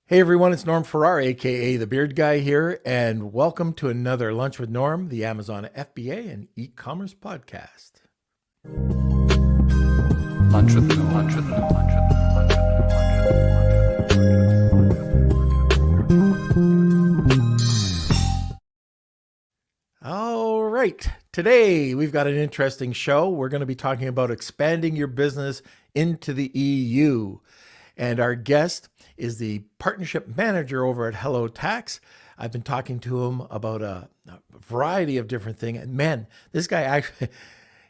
Hey everyone, it's Norm Farrar, aka the Beard Guy here, and welcome to another Lunch with Norm, the Amazon FBA and e-commerce podcast. Lunch with Norm. Lunch with Norm. Lunch with Norm. All right, today we've got an interesting show. We're going to be talking about expanding your business into the EU, and our guest is the partnership manager over at HelloTax. I've been talking to him about a variety of different things. And man, this guy actually,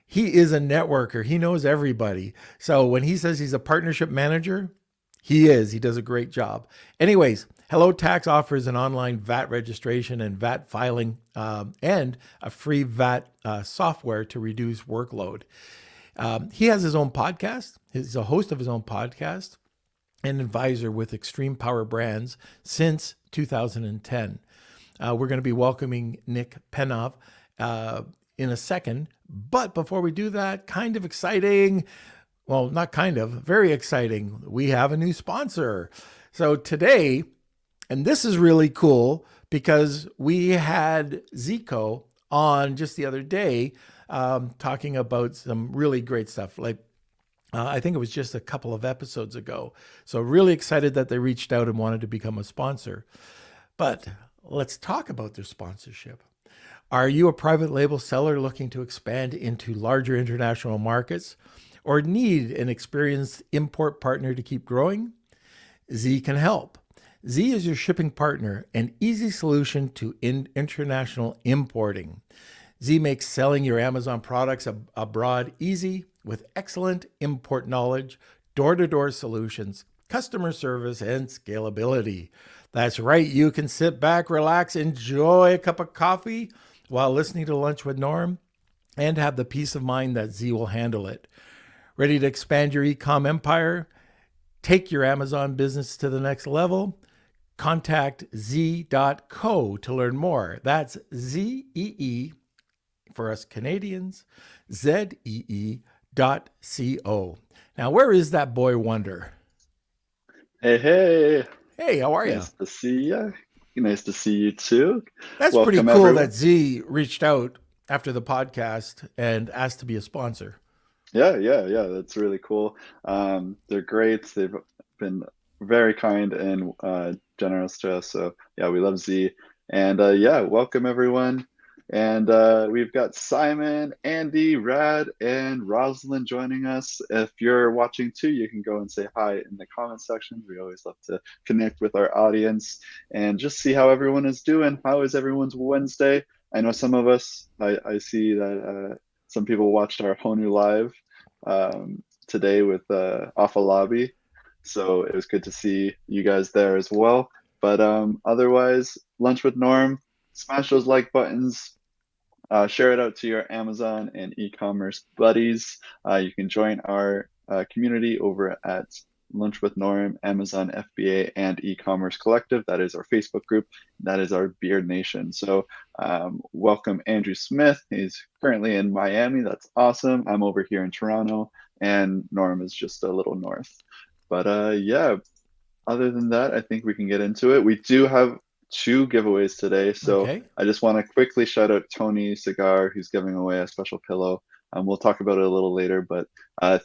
he is a networker. He knows everybody. So when he says he's a partnership manager, he is. He does a great job. Anyways, HelloTax offers an online VAT registration and VAT filing and a free VAT software to reduce workload. He has his own podcast. He's a host of his own podcast and advisor with XTREME POWER brands since 2010. We're going to be welcoming Nick Penev in a second. But before we do that, kind of exciting, well, not kind of, very exciting, we have a new sponsor. So today, and this is really cool because we had Zico on just the other day talking about some really great stuff. Like I think it was just a couple of episodes ago. So really excited that they reached out and wanted to become a sponsor. But let's talk about their sponsorship. Are you a private label seller looking to expand into larger international markets or need an experienced import partner to keep growing? Z can help. Z is your shipping partner, an easy solution to international importing. Z makes selling your Amazon products abroad easy with excellent import knowledge, door-to-door solutions, customer service, and scalability. That's right, you can sit back, relax, enjoy a cup of coffee while listening to Lunch with Norm and have the peace of mind that Z will handle it. Ready to expand your e-com empire? Take your Amazon business to the next level? Contact z.co to learn more. That's Z-E-E for us Canadians, Z-E-E.co. Now, where is that boy Wonder? Hey. Hey, how are you? Nice to see you. Nice to see you too. That's Welcome, pretty cool everyone. that Z reached out after the podcast and asked to be a sponsor. Yeah. That's really cool. They're great. They've been very kind and generous to us. So yeah, we love Z. And welcome everyone. And we've got Simon, Andy, Rad, and Rosalind joining us. If you're watching too, you can go and say hi in the comment section. We always love to connect with our audience and just see how everyone is doing. How is everyone's Wednesday? I know some of us, I see that some people watched our Honu Live today with Alpha Lobby. So it was good to see you guys there as well. But otherwise, Lunch with Norm, smash those like buttons. Share it out to your Amazon and e-commerce buddies. You can join our community over at Lunch with Norm, Amazon FBA, and e-commerce collective. That is our Facebook group. That is our Beard Nation. So welcome Andrew Smith. He's currently in Miami. That's awesome. I'm over here in Toronto, and Norm is just a little north. But other than that, I think we can get into it. We do have 2 giveaways today. So Okay. I just want to quickly shout out Tony Cigar, who's giving away a special pillow. We'll talk about it a little later, but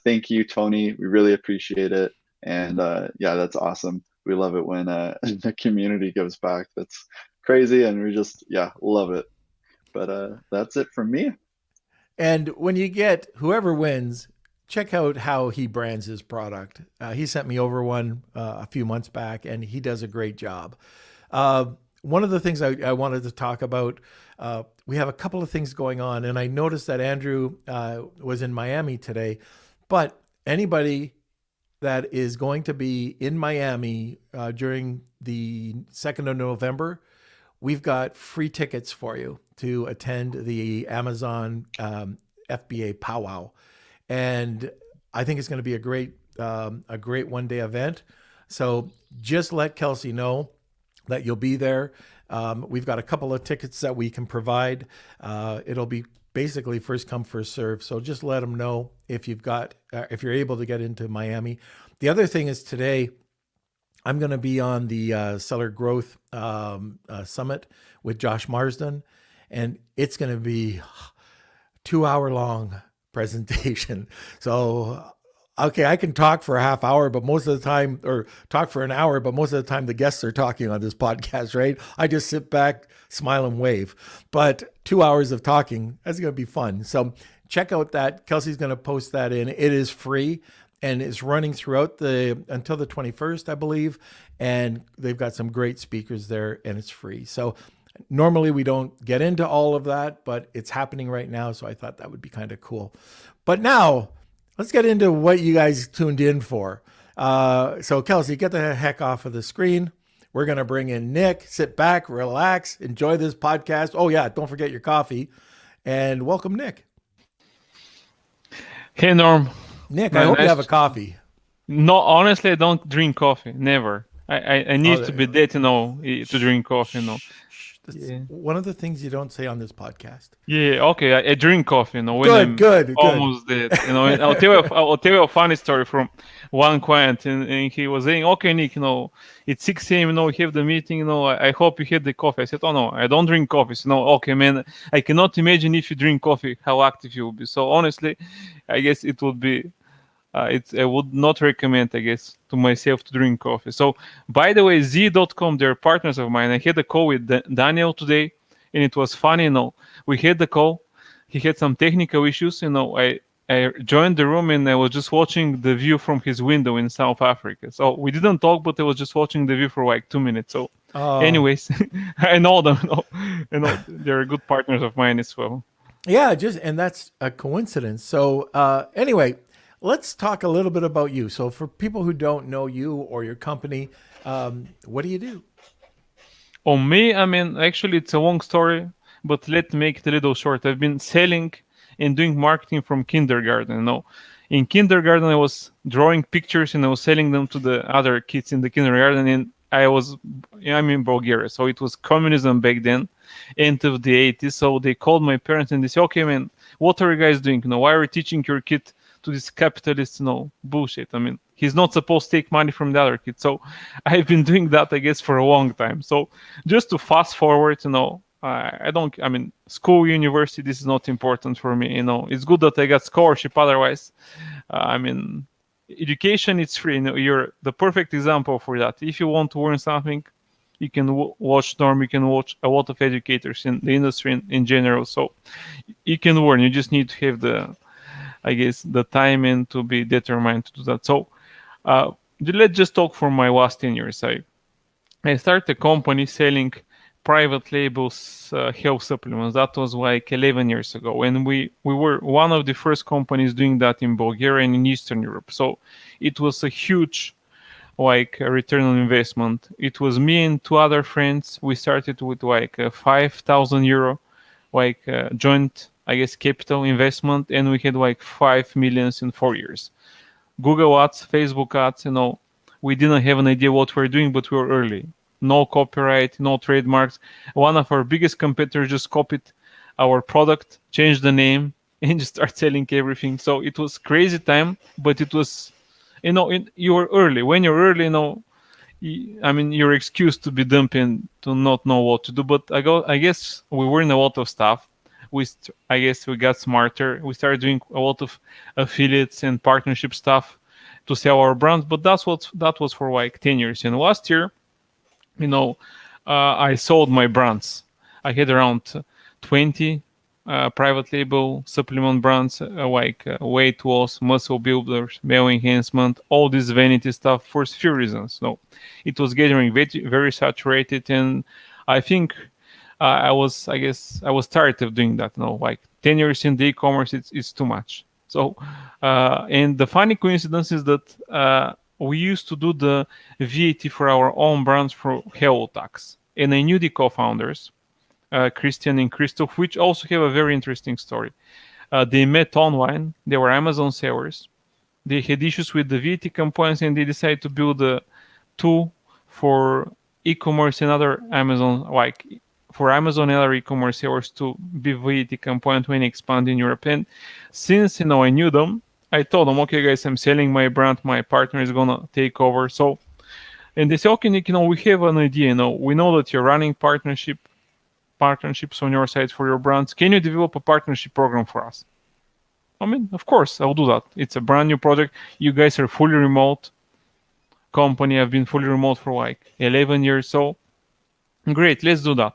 thank you, Tony. We really appreciate it. And that's awesome. We love it when the community gives back. That's crazy. And we just, love it. But that's it from me. And when you get whoever wins, check out how he brands his product. He sent me over one a few months back, and he does a great job. One of the things I wanted to talk about, we have a couple of things going on, and I noticed that Andrew was in Miami today, but anybody that is going to be in Miami during the 2nd of November, we've got free tickets for you to attend the Amazon FBA powwow. And I think it's going to be a great one-day event. So just let Kelsey know that you'll be there. We've got a couple of tickets that we can provide. It'll be basically first come, first serve. So just let them know if you're able to get into Miami. The other thing is today, I'm going to be on the Seller Growth Summit with Josh Marsden, and it's going to be 2 hour long presentation. So, okay, I can talk for a half hour, but most of the time, or talk for an hour, but most of the time the guests are talking on this podcast, right? I just sit back, smile, and wave. But 2 hours of talking, that's going to be fun. So check out that. Kelsey's going to post that in. It is free and it's running throughout until the 21st, I believe. And they've got some great speakers there, and it's free. So normally we don't get into all of that, but it's happening right now. So I thought that would be kind of cool. But now let's get into what you guys tuned in for. So Kelsey, get the heck off of the screen. We're going to bring in Nick. Sit back, relax, enjoy this podcast. Oh yeah, don't forget your coffee. And welcome, Nick. Hey, Norm. Nick, I hope you have a coffee. No, honestly, I don't drink coffee. Never. I need to be dead, to drink coffee, That's one of the things you don't say on this podcast. Yeah, okay. I drink coffee, when I'm good. almost dead. And I'll tell you a funny story from one client, and he was saying, "Okay, Nick, it's 6 a.m. We have the meeting. I hope you had the coffee." I said, "Oh no, I don't drink coffee." So, okay, man. I cannot imagine if you drink coffee how active you will be. So honestly, I guess it would be. I would not recommend, I guess, to myself to drink coffee. So, by the way, Z.com, they're partners of mine. I had a call with Daniel today, and it was funny. We had the call. He had some technical issues. I joined the room, and I was just watching the view from his window in South Africa. So we didn't talk, but I was just watching the view for like 2 minutes. So, anyways, I know them. They're good partners of mine as well. Yeah, and that's a coincidence. So, anyway. Let's talk a little bit about you. So for people who don't know you or your company, what do you do? On me, actually, it's a long story, but let's make it a little short. I've been selling and doing marketing from kindergarten. In kindergarten, I was drawing pictures and I was selling them to the other kids in the kindergarten. And I'm in Bulgaria, so it was communism back then, end of the 80s. So they called my parents and they said, "Okay, man, what are you guys doing? Why are you teaching your kid to this capitalist, bullshit? He's not supposed to take money from the other kids." So I've been doing that, I guess, for a long time. So just to fast forward, school, university, this is not important for me. It's good that I got scholarship. Otherwise, education, it's free. You're the perfect example for that. If you want to learn something, you can watch Norm, you can watch a lot of educators in the industry in general. So you can learn. You just need to have the time and to be determined to do that. So let's just talk for my last 10 years. I started a company selling private labels health supplements. That was like 11 years ago. And we were one of the first companies doing that in Bulgaria and in Eastern Europe. So it was a huge a return on investment. It was me and two other friends. We started with 5,000 euro joint, I guess, capital investment, and we had 5 million in 4 years. Google ads, Facebook ads, we didn't have an idea what we're doing, but we were early. No copyright, no trademarks. One of our biggest competitors just copied our product, changed the name, and just start selling everything. So it was crazy time, but it was, you were early. When you're early, your excuse to be dumb and to not know what to do. But I guess we learned a lot of stuff. I guess we got smarter. We started doing a lot of affiliates and partnership stuff to sell our brands. But that was for 10 years. And last year, I sold my brands. I had around 20 private label supplement brands weight loss, muscle builders, male enhancement, all this vanity stuff for a few reasons. It was getting very, very saturated, and I think I was tired of doing that. 10 years in the e-commerce, it's too much. So, and the funny coincidence is that we used to do the VAT for our own brands for HelloTax, and I knew the co-founders, Christian and Christoph, which also have a very interesting story. They met online. They were Amazon sellers. They had issues with the VAT compliance, and they decided to build a tool for e-commerce and other Amazon, for Amazon and other e-commerce sellers to be VAT compliant when expanding in Europe. And since I knew them, I told them, "Okay, guys, I'm selling my brand. My partner is gonna take over." So And they say, okay, Nick, we have an idea. We know that you're running partnerships on your side for your brands. Can you develop a partnership program for us? I mean, of course, I'll do that. It's a brand new project. You guys are fully remote company. I've been fully remote for like 11 years. So great, let's do that.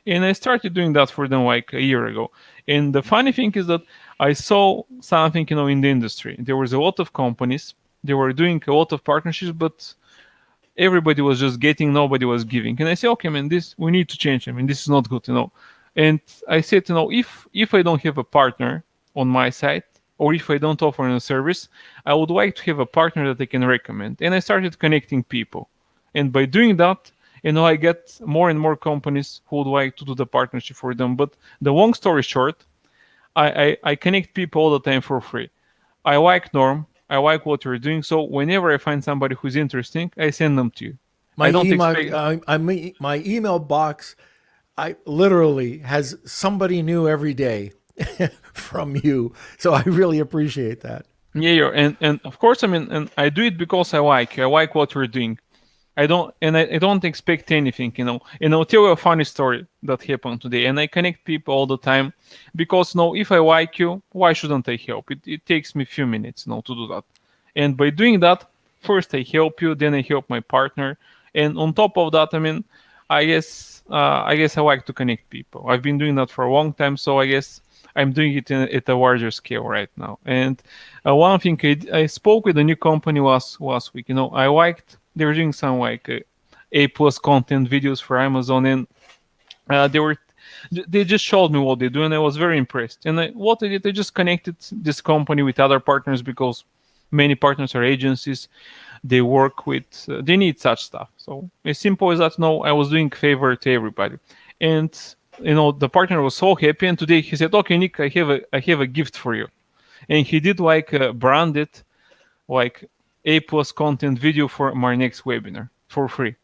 And I started doing that for them like a year ago. And the funny thing is that I saw something, in the industry. There was a lot of companies. They were doing a lot of partnerships, but everybody was just getting, nobody was giving. And I said, okay, man, we need to change. I mean, this is not good, And I said, if I don't have a partner on my side, or if I don't offer a service, I would like to have a partner that I can recommend. And I started connecting people. And by doing that, I get more and more companies who would like to do the partnership for them. But the long story short, I connect people all the time for free. I like Norm. I like what you're doing. So whenever I find somebody who's interesting, I send them to you. My I don't email, expect. my email box, I literally has somebody new every day from you. So I really appreciate that. Yeah, and of course, and I do it because I like you. I like what you're doing. I don't expect anything, And I'll tell you a funny story that happened today. And I connect people all the time because, if I like you, why shouldn't I help? It takes me a few minutes, to do that. And by doing that, first I help you, then I help my partner, and on top of that, I guess I like to connect people. I've been doing that for a long time, so I guess I'm doing it at a larger scale right now. And one thing I spoke with a new company last week. I liked. They were doing some like A+ content videos for Amazon, and they just showed me what they do, and I was very impressed. And what they did, they just connected this company with other partners because many partners are agencies. They work with, they need such stuff. So as simple as that. I was doing favor to everybody, and the partner was so happy. And today he said, "Okay, Nick, I have a gift for you," and he did like a branded, like A+ content video for my next webinar for free.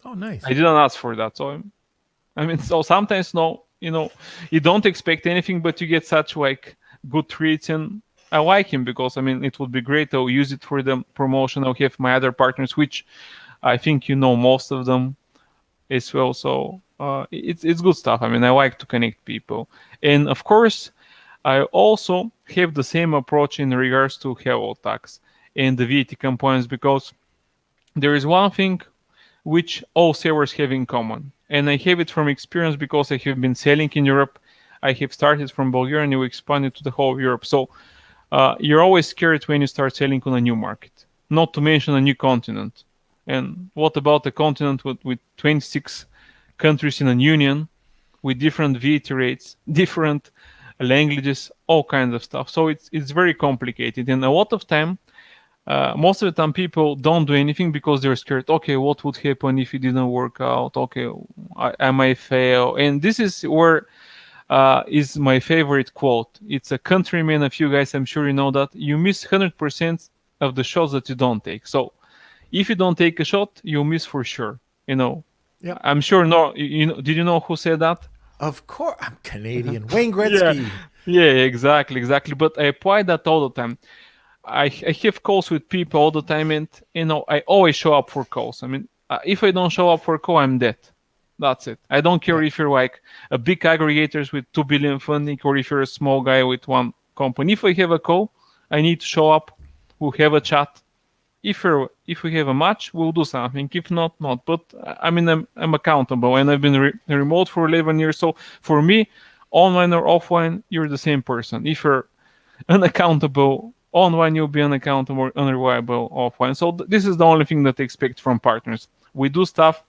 Oh, nice. I didn't ask for that. So so sometimes you don't expect anything, but you get such like good treats. And I like him because it would be great. I'll use it for the promotion. I'll have my other partners, which I think most of them as well. So it's good stuff. I like to connect people. And of course, I also have the same approach in regards to HelloTax and the VAT compliance, because there is one thing which all sellers have in common. And I have it from experience because I have been selling in Europe. I have started from Bulgaria and you expanded to the whole of Europe. So you're always scared when you start selling on a new market, not to mention a new continent. And what about a continent with 26 countries in a union, with different VAT rates, different languages, all kinds of stuff. So it's very complicated. And a lot of time, most of the time people don't do anything because they're scared. Okay, what would happen if it didn't work out? Okay, I might fail. And this is where is my favorite quote. It's a countryman of you guys. I'm sure you know that. You miss 100% of the shots that you don't take. So if you don't take a shot, you'll miss for sure. Yeah. I'm sure. No, did you know who said that? Of course, I'm Canadian. Wayne Gretzky. Yeah, exactly. But I apply that all the time. I have calls with people all the time, and I always show up for calls. If I don't show up for a call, I'm dead. That's it. I don't care if you're like a big aggregators with 2 billion funding, or if you're a small guy with one company. If I have a call, I need to show up. We'll have a chat. If we have a match, we'll do something. If not. But I'm accountable, and I've been remote for 11 years. So for me, online or offline, you're the same person. If you're unaccountable online, you'll be unaccountable, unreliable offline. So this is the only thing that I expect from partners. We do stuff,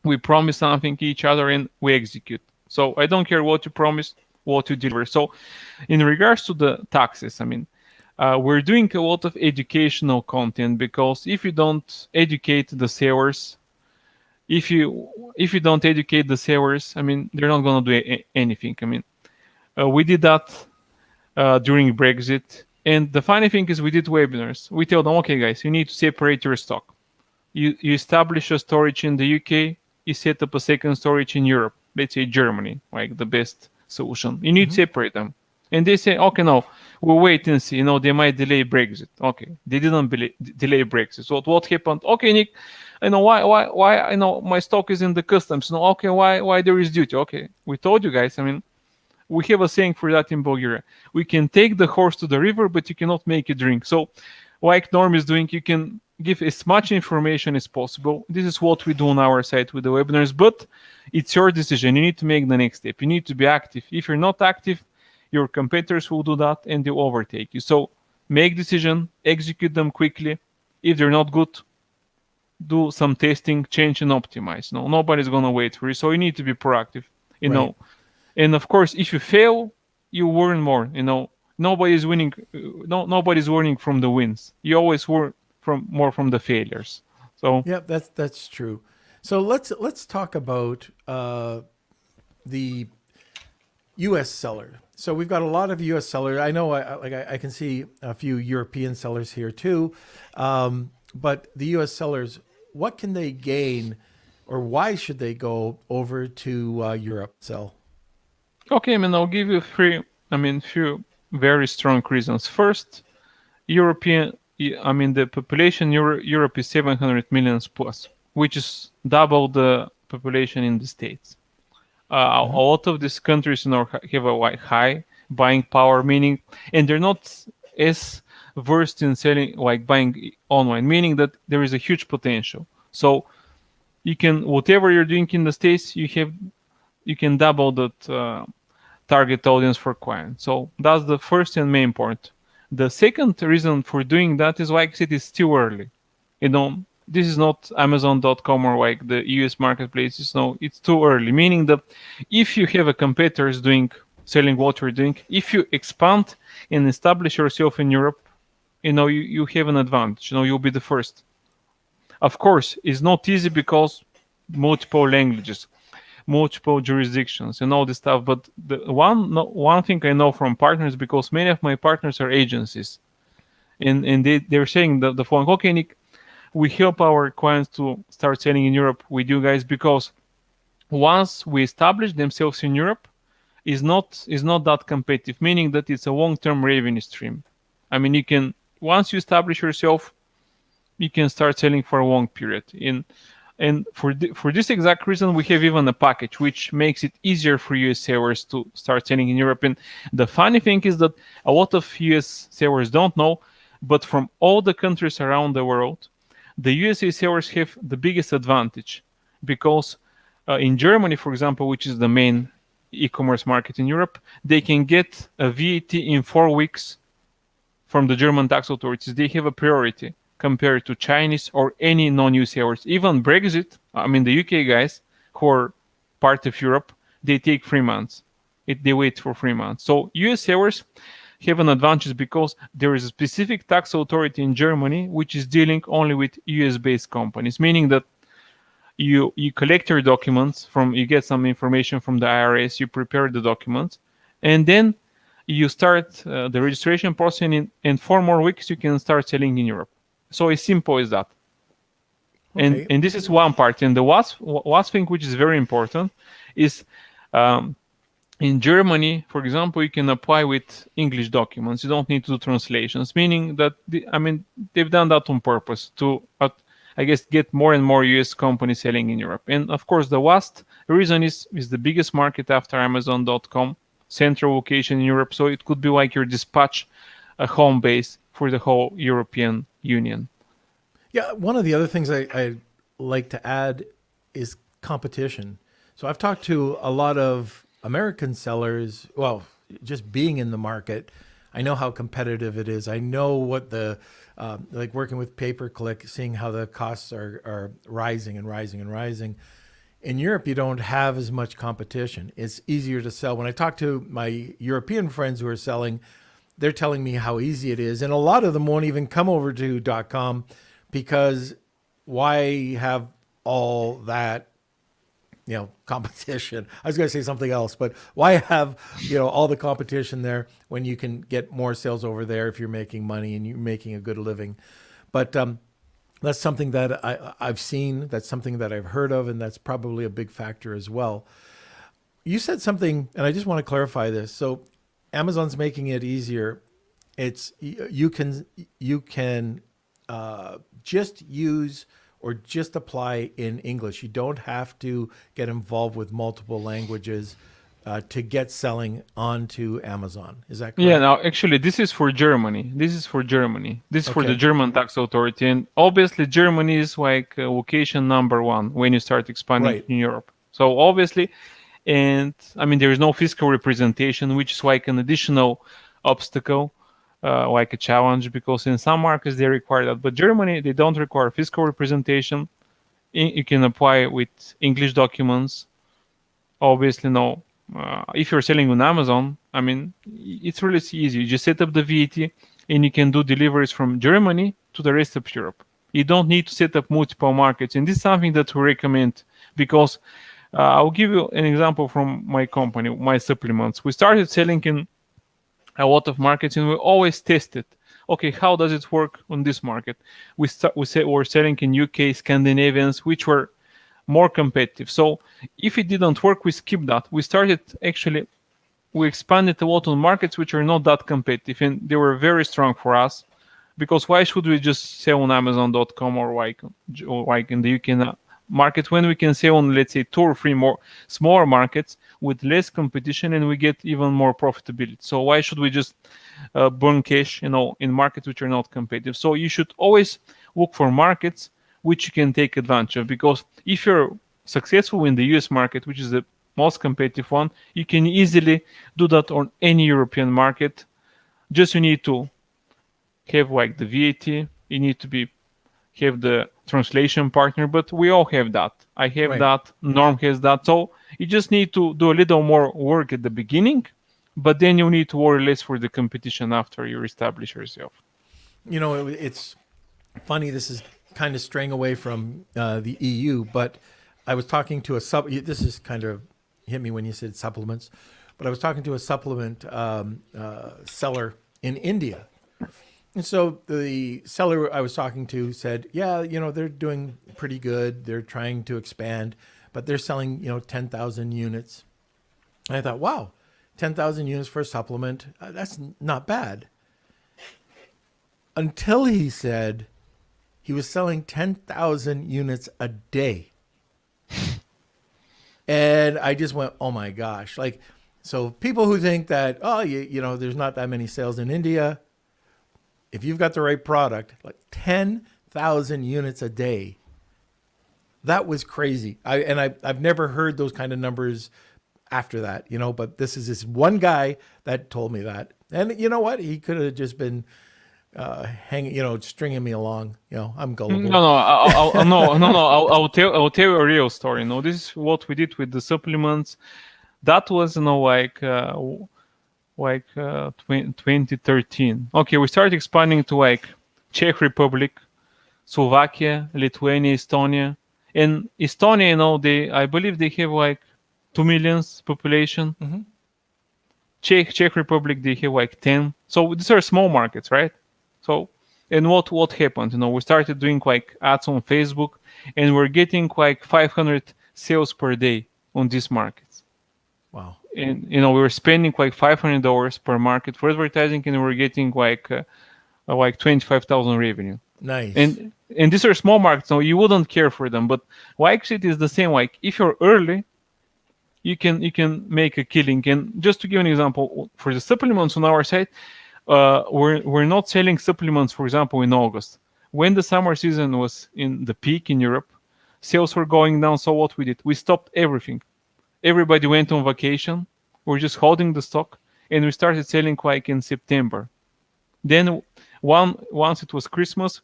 we promise something to each other, and we execute. So I don't care what you promise, what you deliver. So in regards to the taxes, we're doing a lot of educational content, because if you don't educate the sellers, if you don't educate the sellers, they're not going to do anything. We did that during Brexit. And the funny thing is, we did webinars. We tell them, okay, guys, you need to separate your stock. You establish a storage in the UK, you set up a second storage in Europe, let's say Germany, like the best solution. You need to separate them. And they say, okay, no, we'll wait and see. They might delay Brexit. Okay, they didn't delay Brexit. So what happened? Okay, Nick, why my stock is in the customs. Okay, why there is duty? Okay, we told you guys. We have a saying for that in Bulgaria. We can take the horse to the river, but you cannot make it drink. So, like Norm is doing, you can give as much information as possible. This is what we do on our site with the webinars, but it's your decision. You need to make the next step. You need to be active. If you're not active, your competitors will do that and they'll overtake you. So, make decision, execute them quickly. If they're not good, do some testing, change and optimize. No, nobody's gonna wait for you. So you need to be proactive. Right. And of course, if you fail, you learn more. Nobody's winning. Nobody's learning from the wins. You always learn from the failures. So Yeah, that's true. So let's talk about the U.S. seller. So we've got a lot of U.S. sellers. I know, I can see a few European sellers here too, but the U.S. sellers, what can they gain, or why should they go over to Europe sell? okay, I'll give you few very strong reasons. First, the population Europe is 700 million plus, which is double the population in the States. A lot of these countries, have a high buying power, meaning, and they're not as versed in selling, buying online, meaning that there is a huge potential. So you can, whatever you're doing in the States, you can double that target audience for clients. So that's the first and main point. The second reason for doing that is, like I said, it's still early. This is not Amazon.com or the US marketplaces. No, it's too early. Meaning that if you have a competitors selling what you're doing, if you expand and establish yourself in Europe, you have an advantage. You'll be the first. Of course, it's not easy because multiple languages, multiple jurisdictions, and all this stuff. But the one thing I know from partners, because many of my partners are agencies, and they're saying that the following: okay, Nick, we help our clients to start selling in Europe with you guys, because once we establish themselves in Europe, is not that competitive, meaning that it's a long-term revenue stream. You can, once you establish yourself, you can start selling for a long period. And for this exact reason, we have even a package which makes it easier for US sellers to start selling in Europe. And the funny thing is that a lot of US sellers don't know, but from all the countries around the world, the USA sellers have the biggest advantage, because in Germany, for example, which is the main e-commerce market in Europe, they can get a VAT in 4 weeks from the German tax authorities. They have a priority compared to Chinese or any non-EU sellers. Even Brexit, the UK guys who are part of Europe, they take 3 months. They wait for 3 months. So US sellers have an advantage because there is a specific tax authority in Germany which is dealing only with US-based companies, meaning that you collect your documents you get some information from the IRS, you prepare the documents, and then you start the registration process, and in 4 more weeks you can start selling in Europe. So as simple as that. Okay. And this is one part. And the last thing which is very important is in Germany, for example, you can apply with English documents. You don't need to do translations, meaning that they've done that on purpose to, get more and more US companies selling in Europe. And of course, the last reason is the biggest market after Amazon.com, central location in Europe. So it could be like your dispatch, a home base for the whole European Union. Yeah, one of the other things I like to add is competition. So I've talked to a lot of American sellers. Well, just being in the market, I know how competitive it is. I know what the like working with pay-per-click, seeing how the costs are rising and rising and rising. In Europe, you don't have as much competition. It's easier to sell. When I talk to my European friends who are selling, they're telling me how easy it is. And a lot of them won't even come over to .com, because why have all that, competition? I was going to say something else, but why have, all the competition there when you can get more sales over there if you're making money and you're making a good living? But that's something that I've seen. That's something that I've heard of, and that's probably a big factor as well. You said something, and I just want to clarify this. So Amazon's making it easier. You can just use or just apply in English? You don't have to get involved with multiple languages to get selling onto Amazon. Is that correct? Yeah, now actually this is for Germany. This is for Germany. This is for the Okay. German tax authority. And obviously Germany is like location number one when you start expanding Right. in Europe. So obviously, and I mean, there is no fiscal representation, which is like an additional obstacle, like a challenge, because in some markets they require that. But Germany, they don't require fiscal representation. You can apply with English documents. Obviously, no. If you're selling on Amazon, I mean, it's really easy. You just set up the VAT and you can do deliveries from Germany to the rest of Europe. You don't need to set up multiple markets. And this is something that we recommend because I'll give you an example from my company, my supplements. We started selling in a lot of markets and we always tested. Okay, how does it work on this market? We're selling in UK, Scandinavians, which were more competitive. So if it didn't work, we skipped that. We expanded a lot on markets which are not that competitive, and they were very strong for us. Because why should we just sell on Amazon.com or like in the UK market when we can sell on, let's say, 2 or 3 more smaller markets with less competition and we get even more profitability? So why should we just burn cash, in markets which are not competitive? So you should always look for markets which you can take advantage of, because if you're successful in the US market, which is the most competitive one, you can easily do that on any European market. Just you need to have like the VAT, you need to have the translation partner, but we all have that. I have Right. that, Norm has that. So you just need to do a little more work at the beginning, but then you need to worry less for the competition after you establish yourself. It's funny. This is kind of straying away from the EU, but I was talking to this is kind of hit me when you said supplements, but I was talking to a supplement seller in India. And so the seller I was talking to said, yeah, they're doing pretty good. They're trying to expand, but they're selling, 10,000 units. And I thought, wow, 10,000 units for a supplement, that's not bad. Until he said he was selling 10,000 units a day. And I just went, oh my gosh. So people who think that, there's not that many sales in India, if you've got the right product, like 10,000 units a day, that was crazy. I've never heard those kind of numbers after that, but this is this one guy that told me that. And you know what? He could have just been hanging, stringing me along. I'm gullible. No, I'll tell you a real story. This is what we did with the supplements. That was, 2013. Okay, we started expanding to Czech Republic, Slovakia, Lithuania, Estonia. And Estonia, I believe they have 2 million population. Mm-hmm. Czech Republic, they have 10. So these are small markets, right? So, and what happened? We started doing ads on Facebook, and we're getting 500 sales per day on these markets. Wow. And we were spending $500 per market for advertising, and we were getting 25,000 revenue. Nice. And these are small markets, so you wouldn't care for them. But it is the same. If you're early, you can make a killing. And just to give an example, for the supplements on our site, we're not selling supplements, for example, in August. When the summer season was in the peak in Europe, sales were going down. So what we did, we stopped everything. Everybody went on vacation. We're just holding the stock, and we started selling in September. Then once it was Christmas,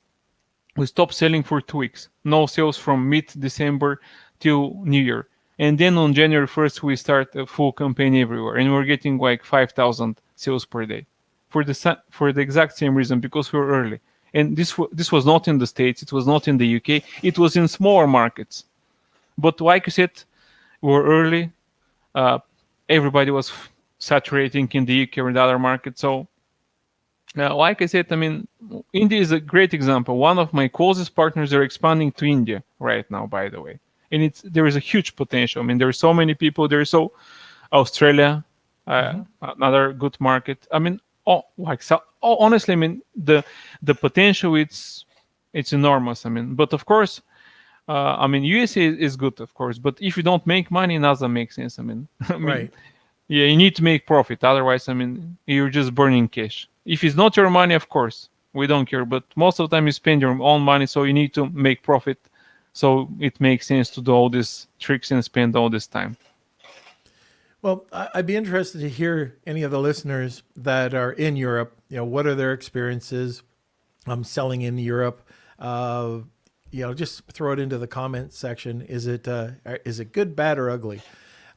we stopped selling for 2 weeks. No sales from mid-December till New Year. And then on January 1st, we start a full campaign everywhere, and we're getting 5,000 sales per day. For the exact same reason, because we were early. And this was not in the States, it was not in the UK, it was in smaller markets. But like you said, we were early. Everybody was saturating in the UK or the other markets. So, like I said, India is a great example. One of my closest partners are expanding to India right now, by the way. And there is a huge potential. There are so many people there. So, Australia, another good market. Honestly, the potential it's enormous. But of course, I mean, USA is good, of course, but if you don't make money, it doesn't make sense. I mean, Right. yeah, you need to make profit. Otherwise, I mean, you're just burning cash. If it's not your money, of course, we don't care. But most of the time, you spend your own money, so you need to make profit. So it makes sense to do all these tricks and spend all this time. Well, I'd be interested to hear any of the listeners that are in Europe. What are their experiences selling in Europe? Just throw it into the comment section. Is it good, bad, or ugly?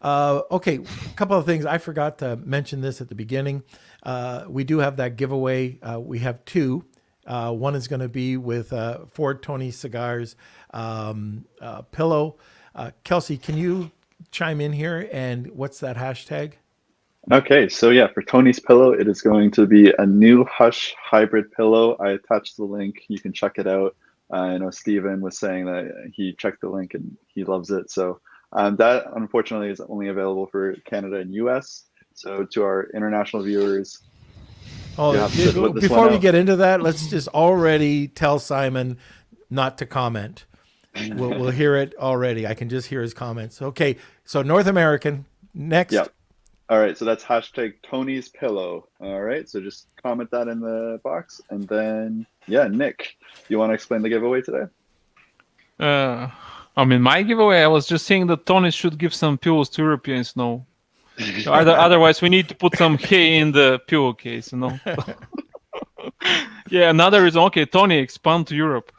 Okay, a couple of things. I forgot to mention this at the beginning. We do have that giveaway. We have two. One is going to be with Ford Tony Cigars pillow. Kelsey, can you chime in here? And what's that hashtag? Okay, so yeah, for Tony's pillow, it is going to be a new Hush hybrid pillow. I attached the link. You can check it out. I know Steven was saying that he checked the link and he loves it. So that unfortunately is only available for Canada and US. So to our international viewers, Before we get into that, let's just already tell Simon not to comment. We'll hear it already. I can just hear his comments. Okay, so North American, next. Yep. All right, so that's hashtag Tony's pillow. All right, so just comment that in the box. And then, yeah, Nick, you want to explain the giveaway today? I mean, my giveaway, I was just saying that Tony should give some pillows to Europeans, no? Otherwise, we need to put some hay in the pillowcase, Yeah, another reason, okay, Tony, expand to Europe,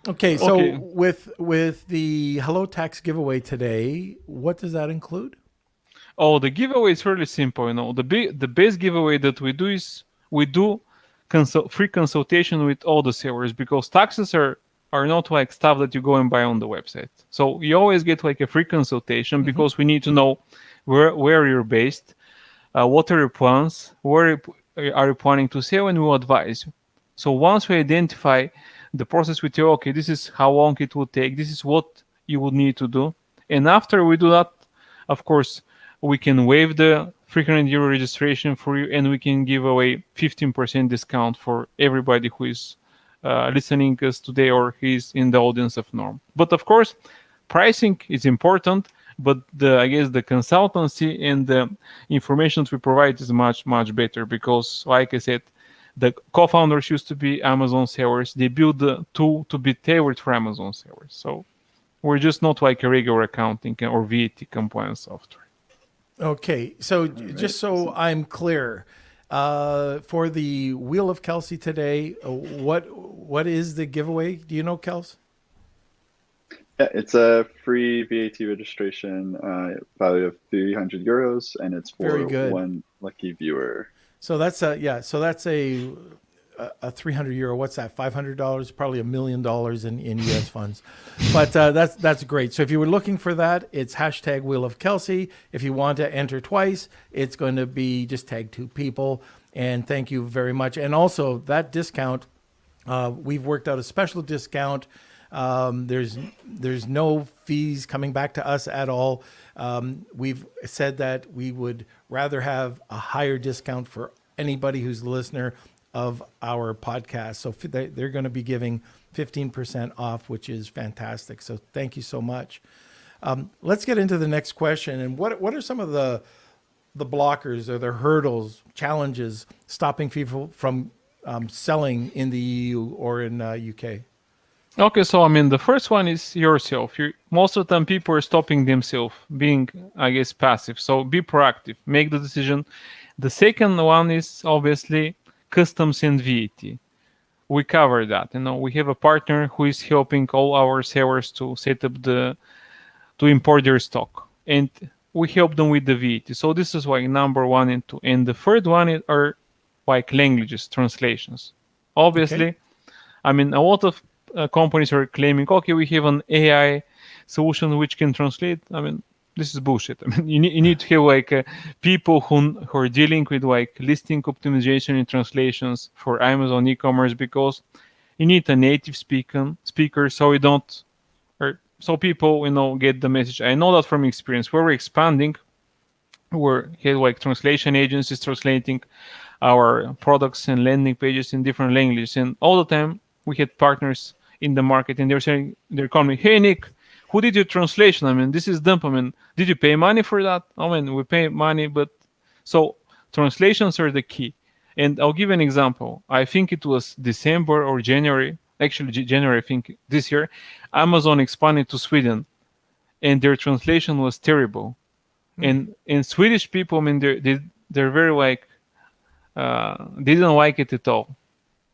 Okay, so with the HelloTax giveaway today, what does that include? Oh, the giveaway is really simple. The base giveaway that we do is we do free consultation with all the sellers, because taxes are not like stuff that you go and buy on the website. So you always get like a free consultation, because we need to know where you're based, what are your plans, where are you planning to sell, and we'll advise you. So once we identify the process with you, okay, this is how long it will take, this is what you would need to do. And after we do that, of course, we can waive the €300 registration for you, and we can give away 15% discount for everybody who is listening us today or he's in the audience of Norm. But of course, pricing is important, but I guess the consultancy and the information we provide is much, much better, because like I said, the co-founders used to be Amazon sellers. They built the tool to be tailored for Amazon sellers. So we're just not like a regular accounting or VAT compliance software. Okay, so just so I'm clear, for the Wheel of Kelsey today, what is the giveaway? Do you know, Kels? Yeah, it's a free VAT registration value of €300, and it's for one lucky viewer. So that's a €300. What's that? $500? Probably $1 million in US funds. But that's great. So if you were looking for that, it's hashtag Wheel of Kelsey. If you want to enter twice, it's going to be just tag 2 people. And thank you very much. And also that discount, we've worked out a special discount. There's no fees coming back to us at all. We've said that we would rather have a higher discount for anybody who's a listener of our podcast. So they're going to be giving 15% off, which is fantastic. So thank you so much. Let's get into the next question. And what are some of the blockers or the hurdles, challenges stopping people from selling in the EU or in UK? Okay, so I mean, the first one is yourself. Most of the time people are stopping themselves, being, I guess, passive. So be proactive, make the decision. The second one is obviously customs and VAT. We cover that. We have a partner who is helping all our sellers to set up to import their stock, and we help them with the VAT. So this is like number 1 and 2. And the third one are like languages, translations. Obviously, I mean, a lot of companies are claiming, okay, we have an AI solution which can translate. I mean, this is bullshit. I mean, you need to have like people who are dealing with like listing optimization and translations for Amazon e-commerce, because you need a native speaker so people get the message. I know that from experience. Where we're expanding, we have like translation agencies translating. our products and landing pages in different languages. And all the time we had partners in the market, and they're calling me, "Hey Nick, who did your translation? I mean, this is dumb. I mean, did you pay money for that?" I mean, we pay money, but so translations are the key. And I'll give an example. I think it was December or January, actually January, I think this year, Amazon expanded to Sweden, and their translation was terrible. And Swedish people, I mean, they're very like they didn't like it at all.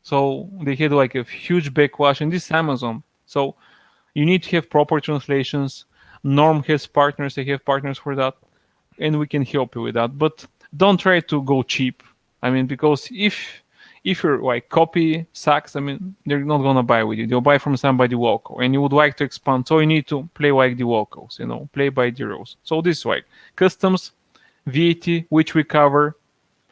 So they had like a huge backlash, and this is Amazon. So you need to have proper translations. Norm has partners; they have partners for that, and we can help you with that. But don't try to go cheap. I mean, because if you're like copy sucks, I mean, they're not gonna buy with you. They'll buy from somebody local, and you would like to expand, so you need to play like the locals, play by the rules. So this is like customs, VAT, which we cover,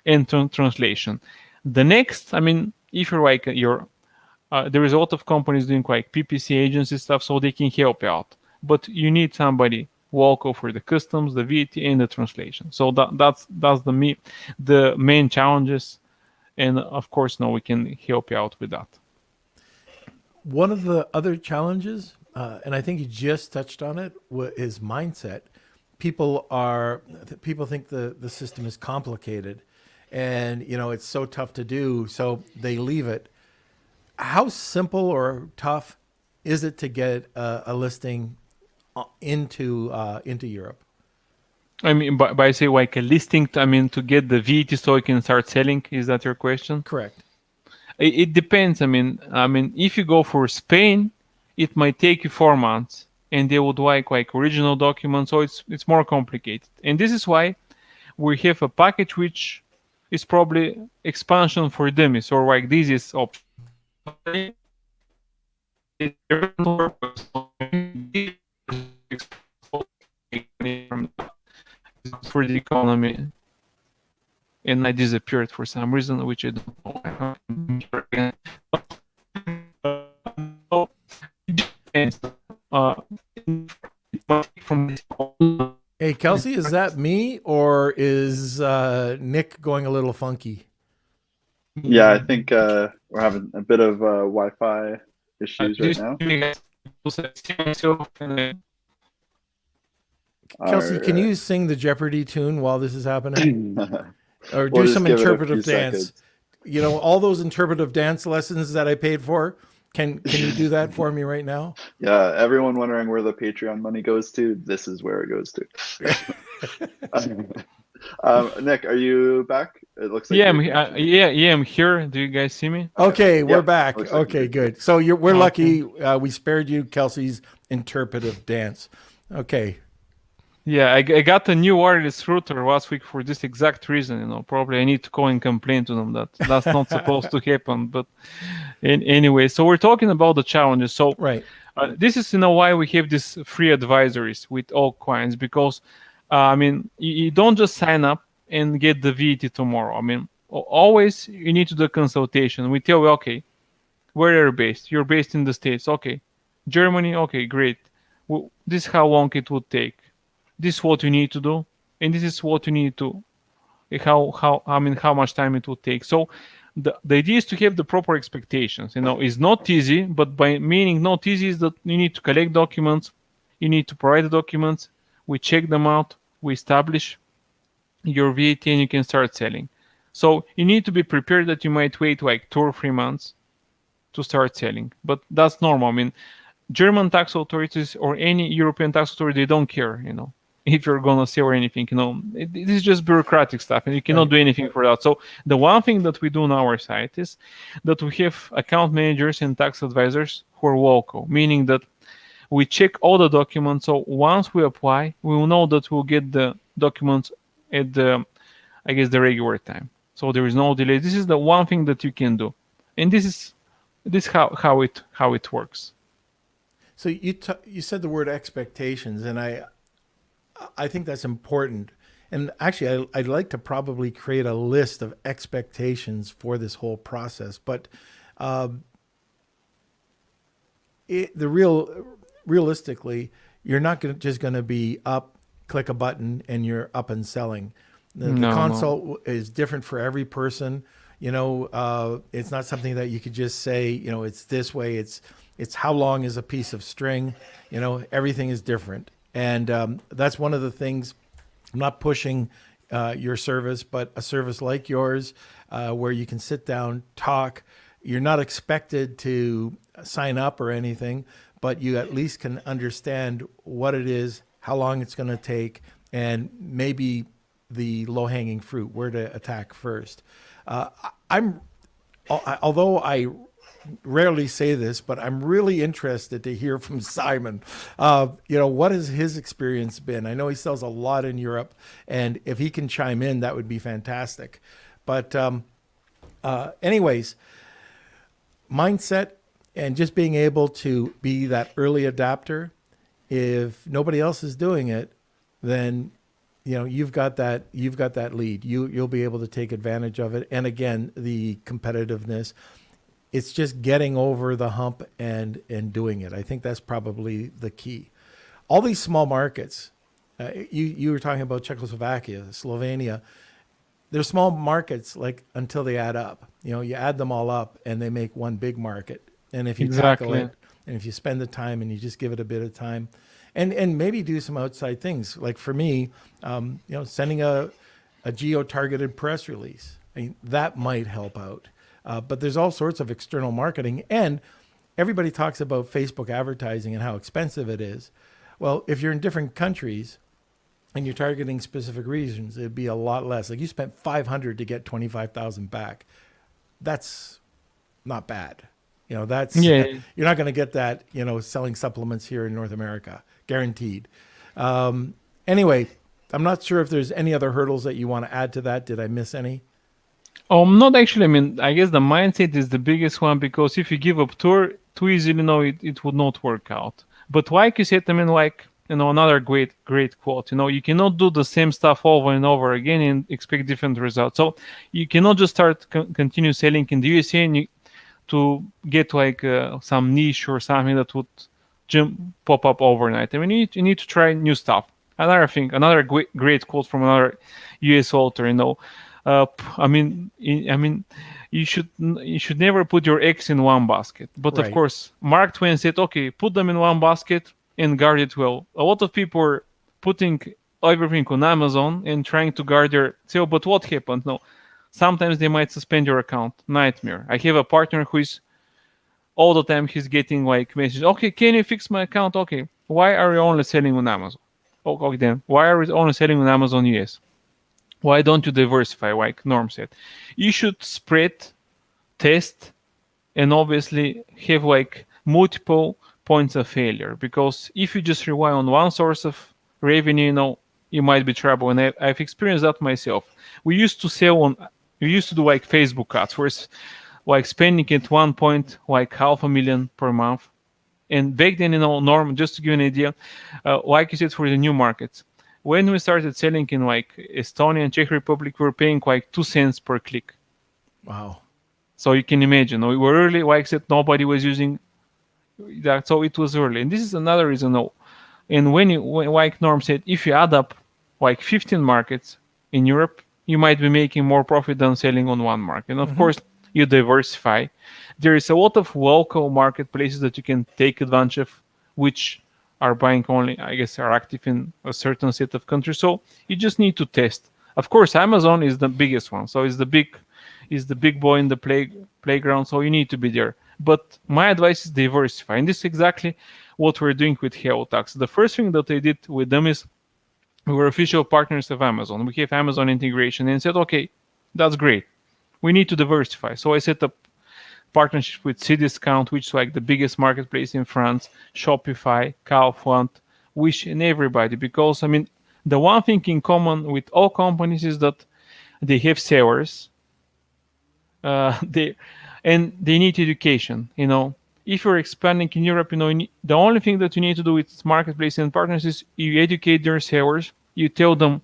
and translation. The next, I mean, if you're like there is a lot of companies doing like PPC agency stuff, so they can help you out. But you need somebody local for the customs, the VAT, and the translation. So that's the main challenges. And of course, we can help you out with that. One of the other challenges, and I think you just touched on it, is mindset. People think the system is complicated, and it's so tough to do, so they leave it. How simple or tough is it to get a listing into Europe? I mean, by say like a listing, I mean to get the VAT so you can start selling. Is that your question? Correct. It depends. I mean, if you go for Spain, it might take you 4 months, and they would like original documents, so it's more complicated. And this is why we have a package which is probably expansion for dummies, or like this is option. For the economy, and I disappeared for some reason, which I don't know. Hey, Kelsey, is that me, or is Nick going a little funky? Yeah, I think we're having a bit of Wi-Fi issues right now. Kelsey, can you sing the Jeopardy tune while this is happening? Or do We'll some just give it a interpretive few dance? seconds. All those interpretive dance lessons that I paid for. Can you do that for me right now? Yeah, everyone wondering where the Patreon money goes to, this is where it goes to. Nick, are you back? It looks like I'm here. Do you guys see me? Okay, we're back. looks like Okay, you're good. So we're lucky we spared you Kelsey's interpretive dance. Okay. Yeah, I got a new wireless router last week for this exact reason. Probably I need to go and complain to them that that's not supposed to happen. But anyway, so we're talking about the challenges. So Right. This is why we have these free advisories with all clients, because I mean you don't just sign up and get the VAT tomorrow. I mean always you need to do a consultation. We tell you, okay, where are you based? You're based in the States. Okay, Germany. Okay, great. Well, this is how long it would take. This is what you need to do, and this is what you need to how much time it will take. So the idea is to have the proper expectations. It's not easy, but by meaning not easy is that you need to collect documents, you need to provide the documents, we check them out, we establish your VAT, and you can start selling. So you need to be prepared that you might wait like 2 or 3 months to start selling, but that's normal. I mean, German tax authorities or any European tax authority, they don't care, if you're gonna sell or anything. It is just bureaucratic stuff, and you cannot do anything for that. So the one thing that we do on our site is that we have account managers and tax advisors who are local, meaning that we check all the documents. So once we apply, we will know that we'll get the documents at the regular time. So there is no delay. This is the one thing that you can do, and this is how it works. So you said the word expectations, and I think that's important. And actually, I'd like to probably create a list of expectations for this whole process. But realistically, you're not just going to be up, click a button, and you're up and selling. The No, no. consult is different for every person. It's not something that you could just say, it's this way. It's how long is a piece of string. Everything is different. And that's one of the things. I'm not pushing your service, but a service like yours where you can sit down, talk. You're not expected to sign up or anything, but you at least can understand what it is, how long it's going to take, and maybe the low-hanging fruit, where to attack first. Although I rarely say this, but I'm really interested to hear from Simon. What has his experience been? I know he sells a lot in Europe, and if he can chime in, that would be fantastic. But anyways, mindset and just being able to be that early adapter. If nobody else is doing it, then you've got that lead. You'll be able to take advantage of it. And again, the competitiveness. It's just getting over the hump and doing it. I think that's probably the key. All these small markets, you were talking about Czechoslovakia, Slovenia. They're small markets until they add up. You add them all up and they make one big market. And if you tackle it, and if you spend the time and you just give it a bit of time, and maybe do some outside things. Like for me, sending a geo-targeted press release, that might help out. But there's all sorts of external marketing, and everybody talks about Facebook advertising and how expensive it is. Well, if you're in different countries and you're targeting specific regions, it'd be a lot less. Like you spent $500 to get 25,000 back. That's not bad. You're not going to get that, selling supplements here in North America, guaranteed. Anyway, I'm not sure if there's any other hurdles that you want to add to that. Did I miss any? Not actually. I guess the mindset is the biggest one, because if you give up too easily, it would not work out. But like you said, another great quote. You cannot do the same stuff over and over again and expect different results. So you cannot just start continue selling in the USA and to get some niche or something that would pop up overnight. You need to try new stuff. Another great quote from another US author. You should never put your eggs in one basket. But Right. Of course, Mark Twain said, okay, put them in one basket and guard it well. A lot of people are putting everything on Amazon and trying to guard their sale. But what happened? No, sometimes they might suspend your account. Nightmare. I have a partner who is all the time he's getting messages. Okay, can you fix my account? Okay, why are you only selling on Amazon? Okay, then why are you only selling on Amazon US? Why don't you diversify, like Norm said? You should spread, test, and obviously have multiple points of failure. Because if you just rely on one source of revenue, you might be trouble. And I've experienced that myself. We used to do Facebook ads, where spending at one point $500,000 per month. And back then, Norm, just to give you an idea, like you said, for the new markets, when we started selling in Estonia and Czech Republic, we were paying 2 cents per click. Wow. So you can imagine, we were early, like I said, nobody was using that, so it was early. And this is another reason, and when like Norm said, if you add up 15 markets in Europe, you might be making more profit than selling on one market. And of course, you diversify. There is a lot of local marketplaces that you can take advantage of, which are buying only, I guess, are active in a certain set of countries. So you just need to test. Of course, Amazon is the biggest one. So it's the big boy in the playground. So you need to be there. But my advice is diversify. And this is exactly what we're doing with HelloTax. The first thing that I did with them is we were official partners of Amazon. We have Amazon integration and said, okay, that's great. We need to diversify. So I set up partnership with Cdiscount, which is the biggest marketplace in France, Shopify, Kaufland, Wish, and everybody. Because the one thing in common with all companies is that they have sellers. They need education. If you're expanding in Europe, the only thing that you need to do with marketplace and partners is you educate their sellers. You tell them,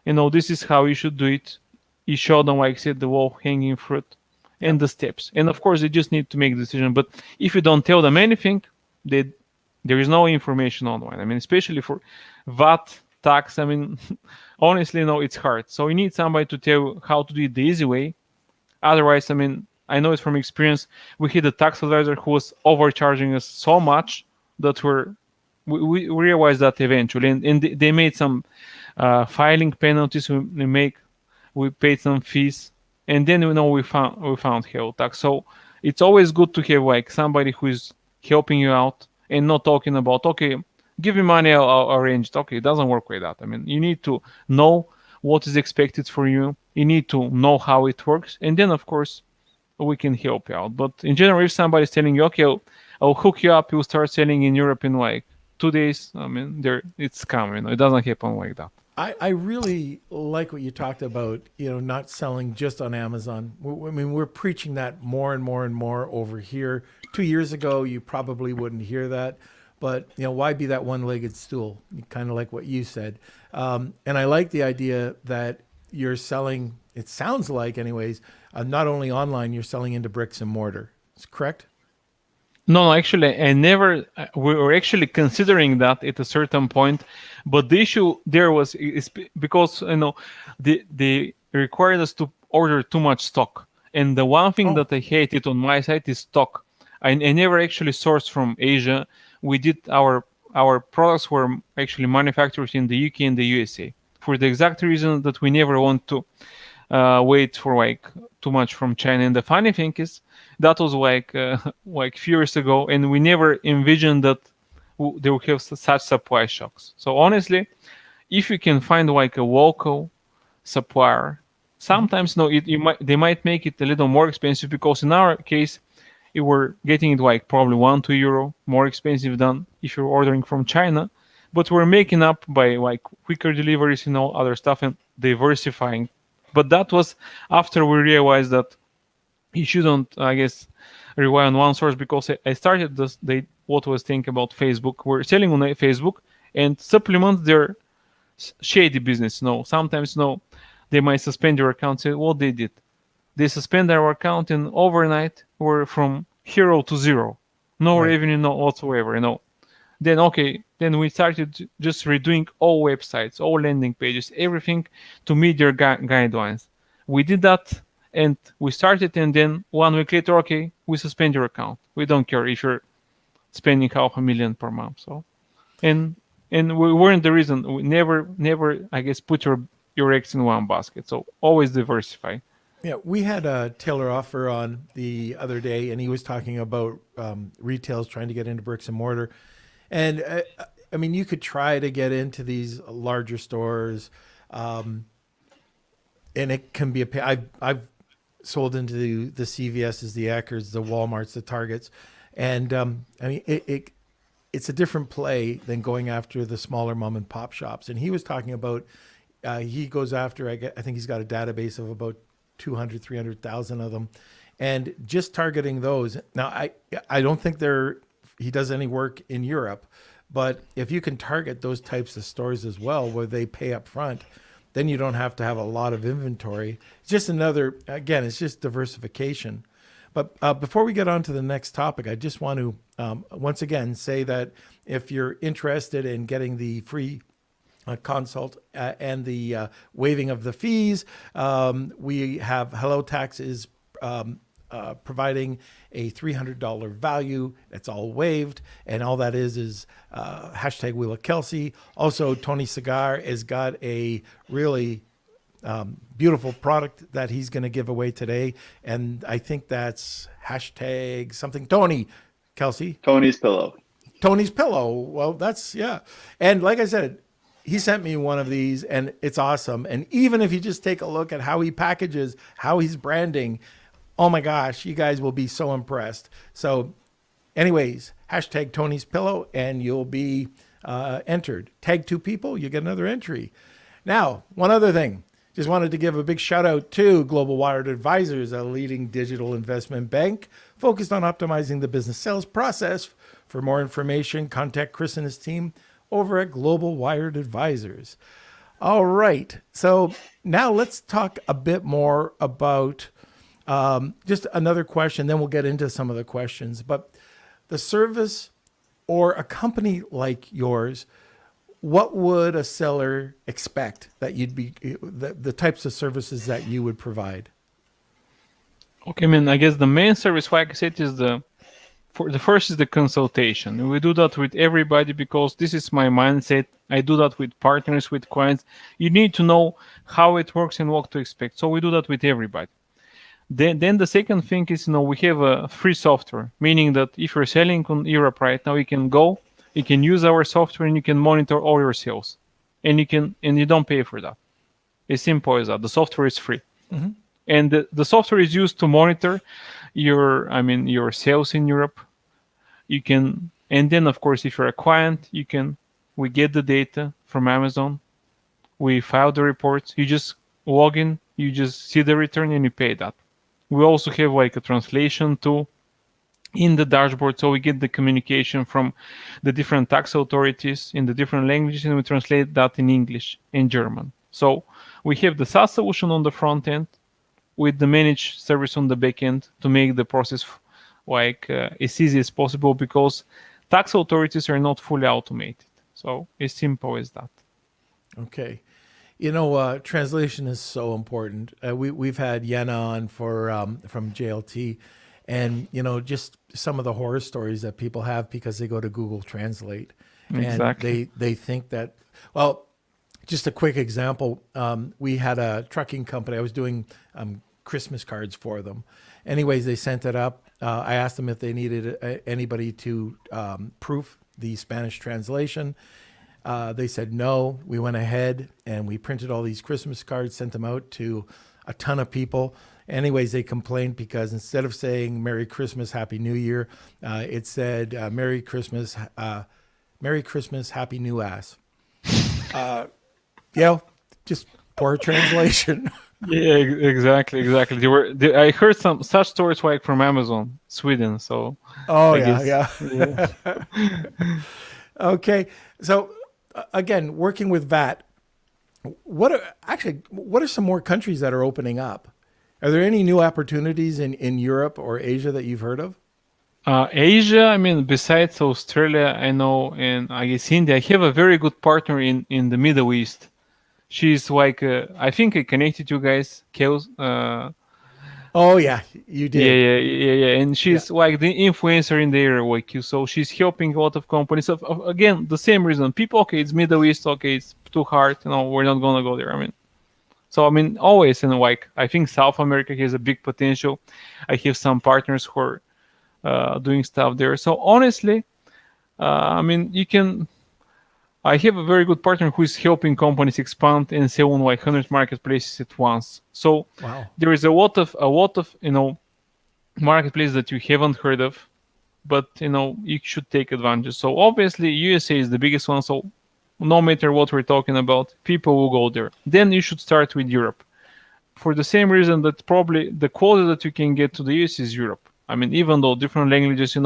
this is how you should do it. You show them, like I said, the low-hanging fruit and the steps. And of course, they just need to make a decision. But if you don't tell them anything, there is no information online. Especially for VAT, tax. honestly, no, it's hard. So you need somebody to tell you how to do it the easy way. Otherwise, I mean, I know it from experience. We had a tax advisor who was overcharging us so much that we realized that eventually, and they made some filing penalties. We paid some fees, and then we found HelloTax. So it's always good to have like somebody who is helping you out and not talking about, okay, give me money, I'll arrange it. Okay, it doesn't work like that. I mean, you need to know what is expected for you. You need to know how it works, and then of course we can help you out. But in general, if somebody's telling you, okay, I'll hook you up, you'll start selling in Europe in like 2 days. I mean, it's coming. It doesn't happen like that. I really like what you talked about, not selling just on Amazon. I mean, we're preaching that more and more and more over here. 2 years ago, you probably wouldn't hear that. But, why be that one-legged stool? Kind of like what you said. And I like the idea that you're selling, it sounds like anyways, not only online, you're selling into bricks and mortar. Is correct? No, actually, I never. We were actually considering that at a certain point, but the issue there is because they required us to order too much stock, and the one thing that I hated on my side is stock. I never actually sourced from Asia. We did our products were actually manufactured in the UK and the USA for the exact reason that we never want to wait for like too much from China. And the funny thing is that was like few years ago, and we never envisioned that they would have such supply shocks. So honestly, if you can find like a local supplier, sometimes they might make it a little more expensive, because in our case, you were getting it like probably €1-2 more expensive than if you're ordering from China. But we're making up by like quicker deliveries and all other stuff and diversifying. But that was after we realized that you shouldn't, I guess, rely on one source, because I started what was thinking about Facebook. We're selling on Facebook and supplement their shady business. Sometimes they might suspend your account. Say what they did. They suspend our account, and overnight we're from hero to zero. No revenue, no whatsoever. Then we started just redoing all websites, all landing pages, everything to meet their guidelines. We did that, and we started, and then 1 week later, okay, we suspend your account. We don't care if you're spending $500,000 per month. So, and we weren't the reason. We never, I guess, put your eggs in one basket. So always diversify. Yeah, we had Taylor Offer on the other day, and he was talking about retail's trying to get into bricks and mortar. And I mean, you could try to get into these larger stores, and it can be I've sold into the CVS's, the Eckers, the Walmarts, the Targets, and I mean, it's a different play than going after the smaller mom and pop shops. And he was talking about he goes after, I think he's got a database of about 200, 300,000 of them, and just targeting those. Now, I don't think he does any work in Europe, but if you can target those types of stores as well, where they pay up front, then you don't have to have a lot of inventory. It's just it's just diversification. But before we get on to the next topic, I just want to once again say that if you're interested in getting the free consult and the waiving of the fees, we have HelloTax is providing a $300 value. It's all waived, and all that is hashtag Wheel of Kelsey. Also, Tony Cigar has got a really beautiful product that he's going to give away today, and I think that's hashtag something Tony Kelsey. Tony's Pillow. Tony's Pillow. Well, that's, yeah. And like I said, he sent me one of these, and it's awesome. And even if you just take a look at how he packages, how he's branding, oh my gosh, you guys will be so impressed. So anyways, hashtag Tony's Pillow, and you'll be entered. Tag 2 people, you get another entry. Now, one other thing. Just wanted to give a big shout out to Global Wired Advisors, a leading digital investment bank focused on optimizing the business sales process. For more information, contact Chris and his team over at Global Wired Advisors. All right. So now let's talk a bit more about just another question, then we'll get into some of the questions. But the service or a company like yours, what would a seller expect that you'd be, the types of services that you would provide? Okay, I mean, I guess the main service, like I said, is the first is the consultation. We do that with everybody because this is my mindset. I do that with partners, with clients. You need to know how it works and what to expect. So we do that with everybody. Then the second thing is, we have a free software, meaning that if you're selling on Europe right now, you can use our software and you can monitor all your sales, and you don't pay for that. It's simple as that. The software is free, and the software is used to monitor your sales in Europe. And then of course, if you're a client, we get the data from Amazon, we file the reports, you just log in, you just see the return and you pay that. We also have like a translation tool in the dashboard, so we get the communication from the different tax authorities in the different languages, and we translate that in English and German. So we have the SaaS solution on the front end with the managed service on the back end to make the process as easy as possible, because tax authorities are not fully automated. So as simple as that. Okay. Translation is so important. We've had Yenna on from JLT, and just some of the horror stories that people have because they go to Google Translate, Exactly. and they think that. Well, just a quick example. We had a trucking company. I was doing Christmas cards for them. Anyways, they sent it up. I asked them if they needed anybody to proof the Spanish translation. They said no. We went ahead and we printed all these Christmas cards, sent them out to a ton of people. Anyways, they complained because instead of saying Merry Christmas, Happy New Year, it said Merry Christmas, Happy New Ass. Just poor translation. Yeah, exactly. I heard some such stories like from Amazon, Sweden. So. Oh, I yeah. guess, Okay. So again, working with VAT, what are some more countries that are opening up? Are there any new opportunities in Europe or Asia that you've heard of? Asia, I mean, besides Australia, I know, and I guess India, I have a very good partner in the Middle East. She's like, I think I connected you guys, Kels. Oh yeah, you did. Yeah. And she's like the influencer in the area, like you. So she's helping a lot of companies. Again, the same reason. People, okay, it's Middle East, okay, it's too hard. We're not gonna go there. Always, I think South America has a big potential. I have some partners who are doing stuff there. So honestly, I have a very good partner who is helping companies expand and sell on 100 marketplaces at once. So Wow. there is a lot of marketplaces that you haven't heard of, but you should take advantage. So obviously USA is the biggest one. So no matter what we're talking about, people will go there. Then you should start with Europe, for the same reason that probably the closer that you can get to the US is Europe. Even though different languages,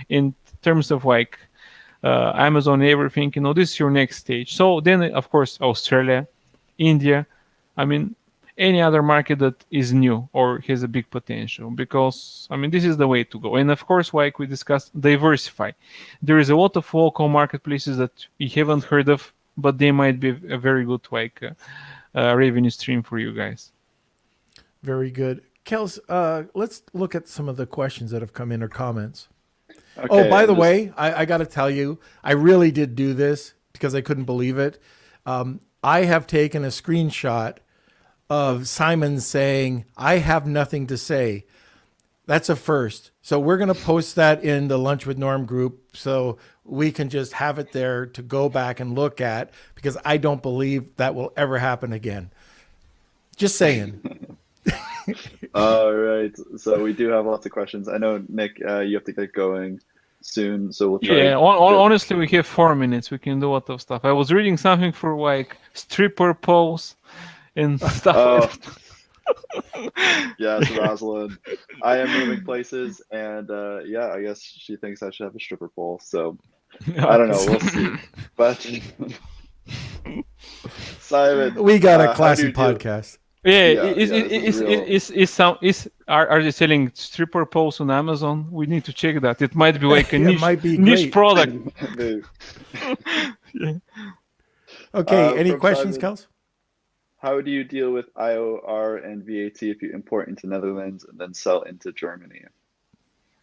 in terms of Amazon, everything, this is your next stage. So then, of course, Australia, India, any other market that is new or has a big potential, because this is the way to go. And of course, like we discussed, diversify. There is a lot of local marketplaces that you haven't heard of, but they might be a very good revenue stream for you guys. Very good. Kels, let's look at some of the questions that have come in or comments. Okay, Oh, by the way, I got to tell you, I really did do this because I couldn't believe it. I have taken a screenshot of Simon saying, I have nothing to say. That's a first. So we're going to post that in the Lunch with Norm group so we can just have it there to go back and look at, because I don't believe that will ever happen again. Just saying. All right. So we do have lots of questions. I know, Nick, you have to get going soon, so we'll try. Yeah, honestly, we have 4 minutes. We can do a lot of stuff. I was reading something for stripper poles and stuff. Yes, Rosalind. I am moving places, and I guess she thinks I should have a stripper pole. So I don't know. We'll see. But Simon, we got a classy podcast. Are they selling stripper poles on Amazon? We need to check that. It might be like a niche might be niche great. product. Yeah. Okay, any From questions, Simon, Kels? how do you deal with IOR and VAT if you import into Netherlands and then sell into Germany?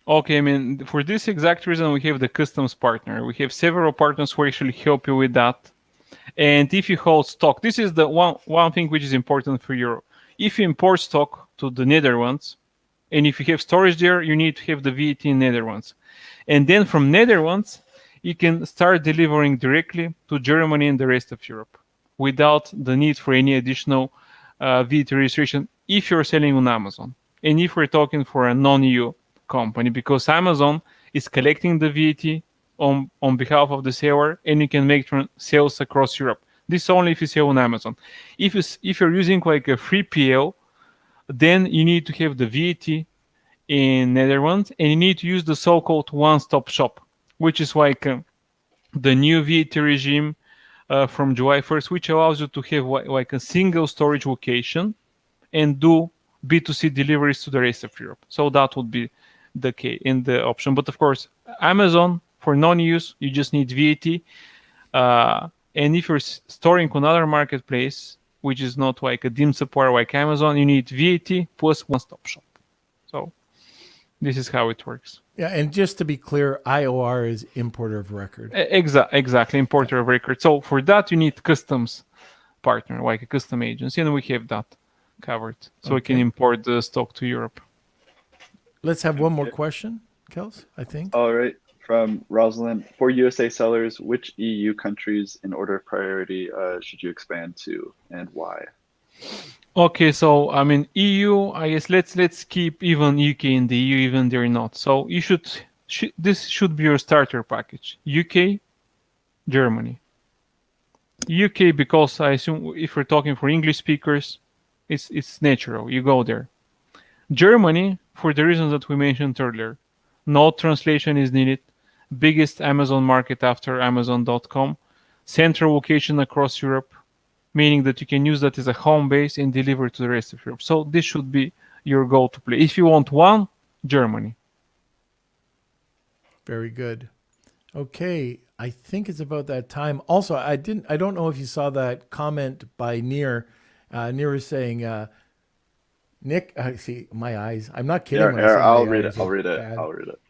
Okay, I mean, for this exact reason, we have the customs partner. We have several partners who actually help you with that. And if you hold stock, this is the one thing which is important for Europe. If you import stock to the Netherlands, and if you have storage there, you need to have the VAT in Netherlands. And then from Netherlands, you can start delivering directly to Germany and the rest of Europe without the need for any additional VAT registration if you're selling on Amazon. And if we're talking for a non-EU company, because Amazon is collecting the VAT on behalf of the seller, and you can make sales across Europe. This only if you sell on Amazon. If you're using like a 3PL, then you need to have the VAT in Netherlands, and you need to use the so-called one-stop shop, which is like the new VAT regime from July 1st, which allows you to have like a single storage location and do B2C deliveries to the rest of Europe. So that would be the case in the option. But of course, Amazon for non-use, you just need VAT. And if you're storing on another marketplace, which is not like a deemed supplier like Amazon, you need VAT plus one-stop shop. So this is how it works. Yeah, and just to be clear, IOR is importer of record. Exactly, importer of record. So for that, you need customs partner, like a custom agency, and we have that covered. So we can import the stock to Europe. Let's have one more question, Kels, I think. All right. From Rosalind, for USA sellers, which EU countries in order of priority should you expand to and why? Okay, so I mean EU. I guess let's keep even UK in the EU, even they're not. So you this should be your starter package. UK, Germany. UK because I assume if we're talking for English speakers, it's natural. You go there. Germany for the reasons that we mentioned earlier. No translation is needed. Biggest Amazon market after Amazon.com. Central location across Europe, meaning that you can use that as a home base and deliver to the rest of Europe. So this should be your go-to place. If you want one, Germany. Very good. Okay, I think it's about that time. Also, I don't know if you saw that comment by Near. Near is saying, Nick, I see my eyes. I'm not kidding. when I say I'll my read eyes it. I'll are read it. bad. I'll read it.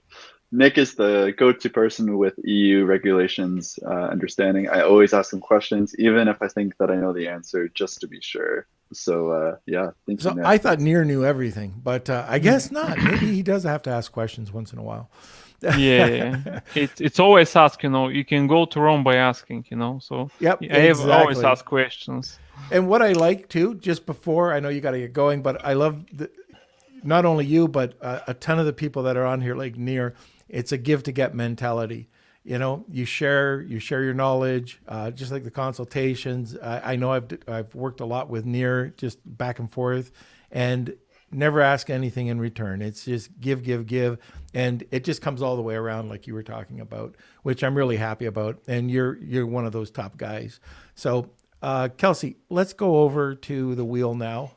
Nick is the go-to person with EU regulations understanding. I always ask him questions, even if I think that I know the answer, just to be sure. So yeah, thank you, So Nick. I thought Near knew everything, but I guess not. Maybe he does have to ask questions once in a while. Yeah, it's always ask. You can go to Rome by asking. So Yep, I have always exactly. asked questions. And what I like too, just before, I know you got to get going, but I love not only you, but a ton of the people that are on here, like Near. It's a give to get mentality. You share your knowledge, just like the consultations. I know I've worked a lot with Near, just back and forth, and never ask anything in return. It's just give, and it just comes all the way around, like you were talking about, which I'm really happy about. And you're one of those top guys. So, Kelsey, let's go over to the wheel now.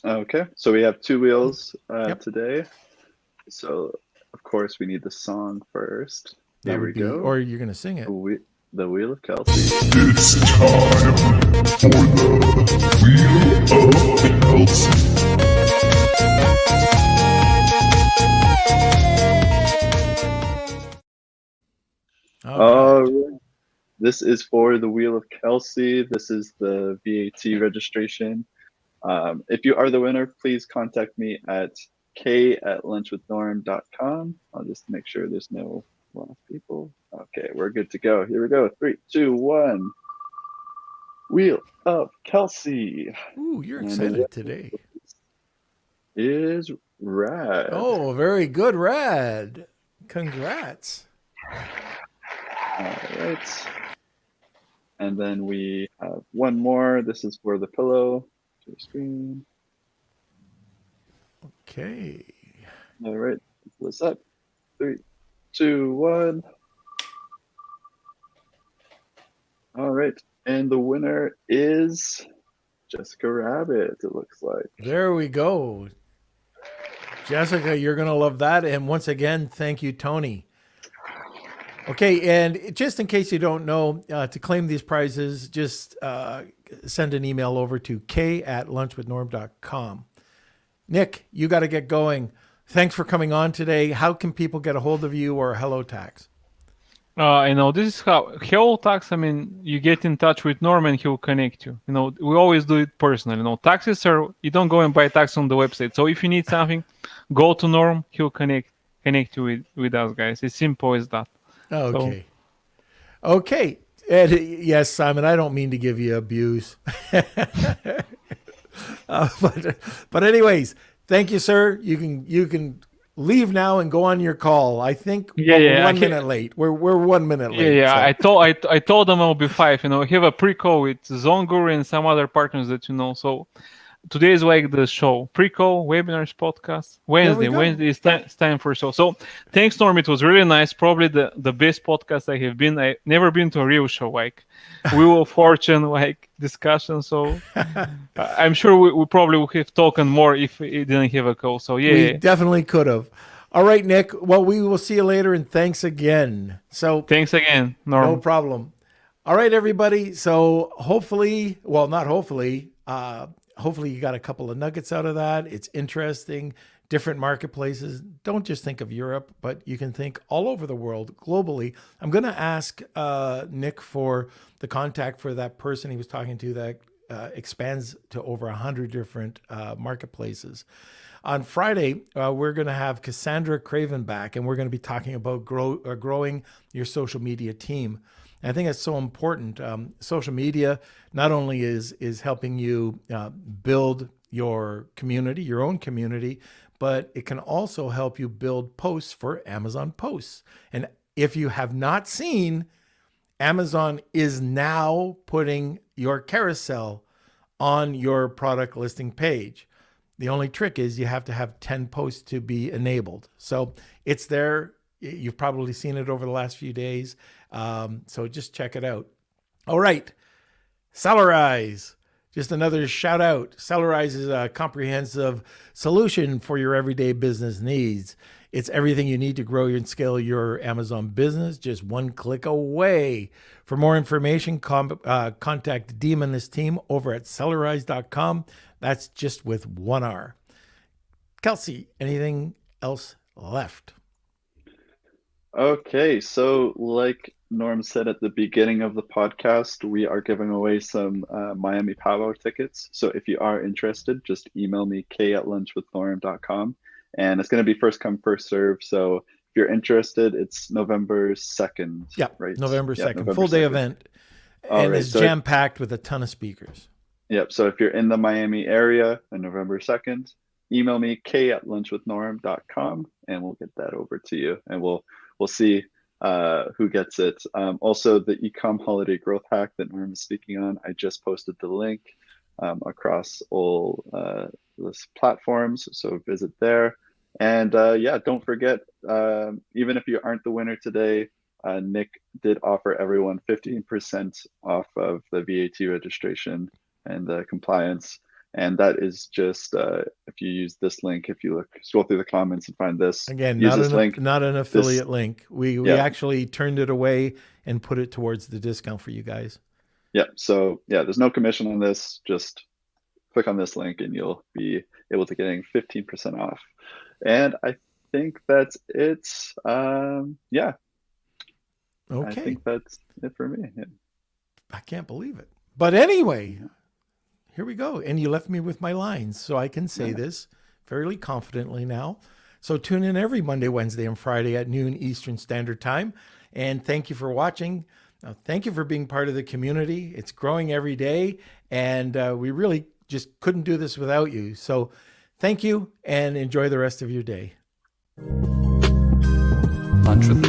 Okay, so we have two wheels Yep. today. So of course we need the song first. Here we go. Or you're gonna sing it. The Wheel of Kelsey. It's time for the Wheel of Kelsey. All right. This is for the Wheel of Kelsey. This is the VAT registration. If you are the winner, please contact me at k@lunchwithnorm.com. I'll just make sure there's no lost people. Okay, we're good to go. Here we go. 3, 2, 1. Wheel of Kelsey Ooh, you're excited today. is Rad. Oh, very good, Rad. Congrats. All right. And then we have one more. This is for the pillow. To the screen. Okay. All right. What's up? 3, 2, 1. All right. And the winner is Jessica Rabbit, it looks like. There we go. Jessica, you're going to love that. And once again, thank you, Tony. Okay, and just in case you don't know, to claim these prizes, just send an email over to k@lunchwithnorm.com. Nick, you got to get going. Thanks for coming on today. How can people get a hold of you or HelloTax? This is how HelloTax. I mean, you get in touch with Norm and he'll connect you. We always do it personally. Taxes you don't go and buy tax on the website. So if you need something, go to Norm. He'll connect you with us, guys. It's simple as that. Okay. Okay. And yes, Simon, I don't mean to give you abuse. But anyways, thank you, sir. You can leave now and go on your call. I think we're 1 minute late. We're 1 minute late. Yeah. So. I told them I'll be 5. Have a pre-call with Zongur and some other partners that you know. So today is like the show. Pre-call, webinars, podcast. Wednesday is time for a show. So thanks, Norm. It was really nice. Probably the best podcast I have been. I never been to a real show like Wheel of Fortune discussion. So I'm sure we probably would have talked more if it didn't have a call. So we definitely could have. All right, Nick. Well, we will see you later, and thanks again. So thanks again, Norm. No problem. All right, everybody. So hopefully you got a couple of nuggets out of that. It's interesting. Different marketplaces. Don't just think of Europe, but you can think all over the world, globally. I'm going to ask Nick for the contact for that person he was talking to that expands to over 100 different marketplaces. On Friday, we're going to have Cassandra Craven back, and we're going to be talking about growing your social media team. I think it's so important. Social media not only is helping you build your community, your own community, but it can also help you build posts for Amazon posts. And if you have not seen, Amazon is now putting your carousel on your product listing page. The only trick is you have to have 10 posts to be enabled. So it's there. You've probably seen it over the last few days. So just check it out. All right. Sellerize. Just another shout out. Sellerize is a comprehensive solution for your everyday business needs. It's everything you need to grow and scale your Amazon business, just one click away. For more information, contact Deem and his team over at sellerize.com. That's just with 1 R. Kelsey, anything else left? Okay, so like Norm said at the beginning of the podcast, we are giving away some Miami Powwow tickets. So if you are interested, just email me, k@lunchwithnorm.com. And it's going to be first come, first serve. So if you're interested, it's November 2nd. Yeah, right? November 2nd, November full day 2nd. Event. All and right, it's so jam-packed with a ton of speakers. Yep. So if you're in the Miami area on November 2nd, email me, k@lunchwithnorm.com, and we'll get that over to you. And we'll see who gets it. Also, the Ecom Holiday Growth Hack that Norm is speaking on, I just posted the link across all those platforms. So visit there. And don't forget, even if you aren't the winner today, Nick did offer everyone 15% off of the VAT registration and the compliance. And that is just if you use this link, if you scroll through the comments and find this. Again, not an affiliate link. We actually turned it away and put it towards the discount for you guys. Yeah. So there's no commission on this. Just click on this link and you'll be able to getting 15% off. And I think that's it. Okay. I think that's it for me. Yeah. I can't believe it. But anyway, here we go. And you left me with my lines, so I can say this fairly confidently now. So tune in every Monday, Wednesday, and Friday at noon Eastern Standard Time. And thank you for watching. Thank you for being part of the community. It's growing every day, and we really just couldn't do this without you. So thank you, and enjoy the rest of your day. Lunch with